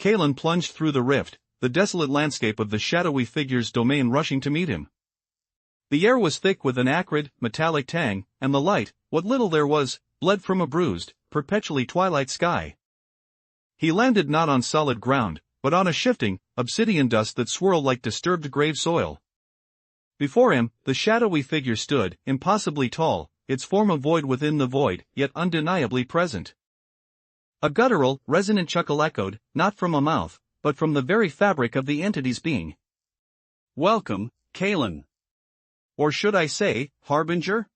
Kalen plunged through the rift, the desolate landscape of the shadowy figure's domain rushing to meet him. The air was thick with an acrid, metallic tang, and the light, what little there was, bled from a bruised, perpetually twilight sky. He landed not on solid ground, but on a shifting, obsidian dust that swirled like disturbed grave soil. Before him, the shadowy figure stood, impossibly tall, its form a void within the void, yet undeniably present. A guttural, resonant chuckle echoed, not from a mouth, but from the very fabric of the entity's being. "Welcome, Kalen. Or should I say, Harbinger?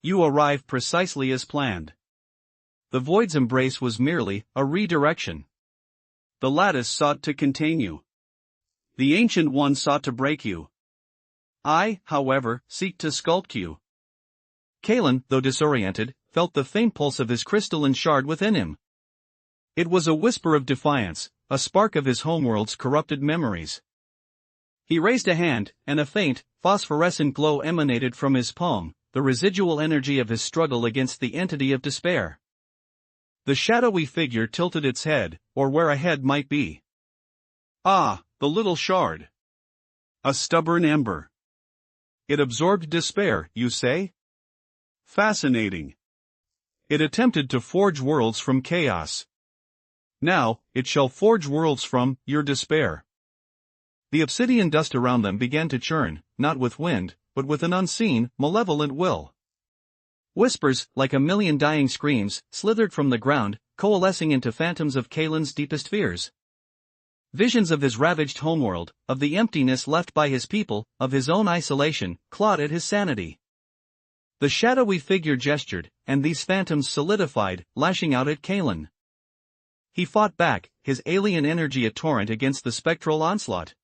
You arrive precisely as planned." The void's embrace was merely a redirection. The lattice sought to contain you. The Ancient One sought to break you. I, however, seek to sculpt you. Kalen, though disoriented, felt the faint pulse of his crystalline shard within him. It was a whisper of defiance, a spark of his homeworld's corrupted memories. He raised a hand, and a faint, phosphorescent glow emanated from his palm, the residual energy of his struggle against the entity of despair. The shadowy figure tilted its head, or where a head might be. "Ah, the little shard. A stubborn ember. It absorbed despair, you say? Fascinating. It attempted to forge worlds from chaos. Now, it shall forge worlds from your despair." The obsidian dust around them began to churn, not with wind, but with an unseen, malevolent will. Whispers, like a million dying screams, slithered from the ground, coalescing into phantoms of Kalen's deepest fears. Visions of his ravaged homeworld, of the emptiness left by his people, of his own isolation, clawed at his sanity. The shadowy figure gestured, and these phantoms solidified, lashing out at Kalen. He fought back, his alien energy a torrent against the spectral onslaught.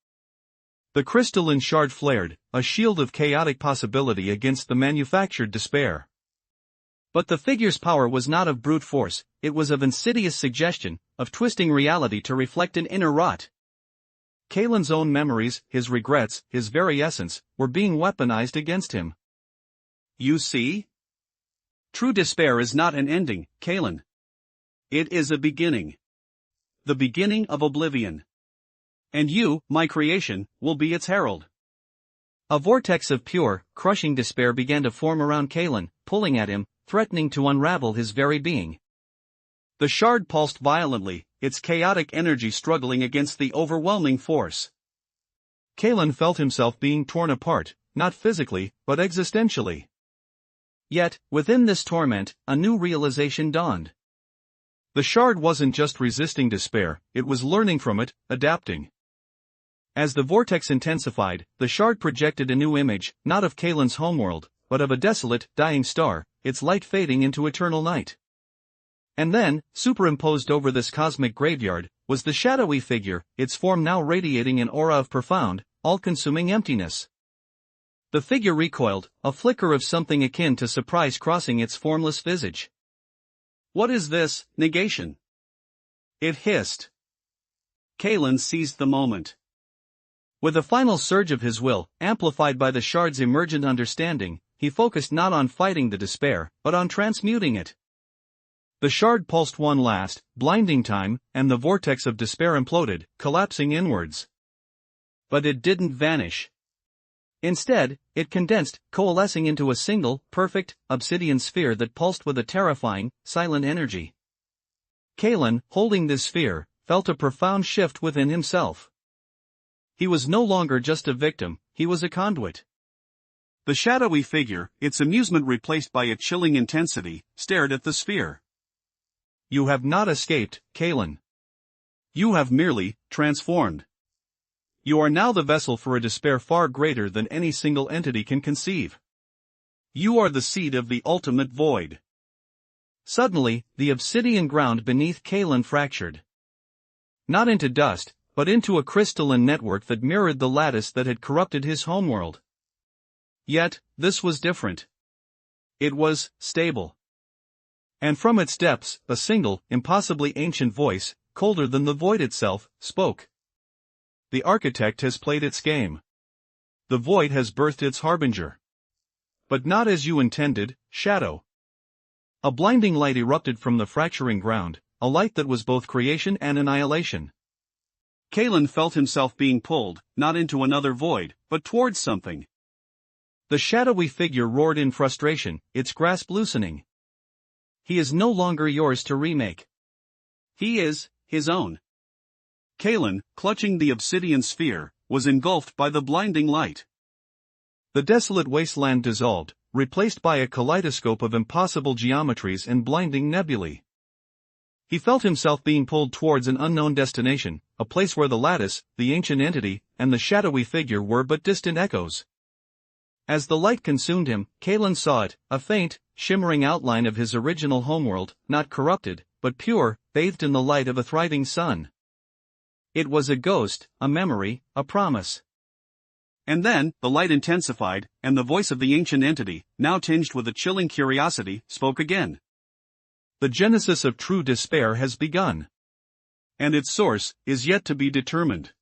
The crystalline shard flared, a shield of chaotic possibility against the manufactured despair. But the figure's power was not of brute force, it was of insidious suggestion, of twisting reality to reflect an inner rot. Kalen's own memories, his regrets, his very essence, were being weaponized against him. You see? True despair is not an ending, Kalen. It is a beginning. The beginning of oblivion. And you, my creation, will be its herald. A vortex of pure, crushing despair began to form around Kalen, pulling at him, threatening to unravel his very being. The shard pulsed violently, its chaotic energy struggling against the overwhelming force. Kalen felt himself being torn apart, not physically, but existentially. Yet, within this torment, a new realization dawned. The shard wasn't just resisting despair, it was learning from it, adapting. As the vortex intensified, the shard projected a new image, not of Kalen's homeworld, but of a desolate, dying star, its light fading into eternal night. And then, superimposed over this cosmic graveyard, was the shadowy figure, its form now radiating an aura of profound, all-consuming emptiness. The figure recoiled, a flicker of something akin to surprise crossing its formless visage. What is this, negation? It hissed. Kalen seized the moment. With a final surge of his will, amplified by the shard's emergent understanding, he focused not on fighting the despair, but on transmuting it. The shard pulsed one last, blinding time, and the vortex of despair imploded, collapsing inwards. But it didn't vanish. Instead, it condensed, coalescing into a single, perfect, obsidian sphere that pulsed with a terrifying, silent energy. Kalen, holding this sphere, felt a profound shift within himself. He was no longer just a victim, he was a conduit. The shadowy figure, its amusement replaced by a chilling intensity, stared at the sphere. You have not escaped, Kalen. You have merely transformed. You are now the vessel for a despair far greater than any single entity can conceive. You are the seed of the ultimate void. Suddenly, the obsidian ground beneath Kalen fractured. Not into dust, but into a crystalline network that mirrored the lattice that had corrupted his homeworld. Yet, this was different. It was stable. And from its depths, a single, impossibly ancient voice, colder than the void itself, spoke. The architect has played its game. The void has birthed its harbinger. But not as you intended, Shadow. A blinding light erupted from the fracturing ground, a light that was both creation and annihilation. Kalen felt himself being pulled, not into another void, but towards something. The shadowy figure roared in frustration, its grasp loosening. He is no longer yours to remake. He is his own. Kalen, clutching the obsidian sphere, was engulfed by the blinding light. The desolate wasteland dissolved, replaced by a kaleidoscope of impossible geometries and blinding nebulae. He felt himself being pulled towards an unknown destination, a place where the lattice, the ancient entity, and the shadowy figure were but distant echoes. As the light consumed him, Kalen saw it, a faint, shimmering outline of his original homeworld, not corrupted, but pure, bathed in the light of a thriving sun. It was a ghost, a memory, a promise. And then, the light intensified, and the voice of the ancient entity, now tinged with a chilling curiosity, spoke again. The genesis of true despair has begun. And its source is yet to be determined.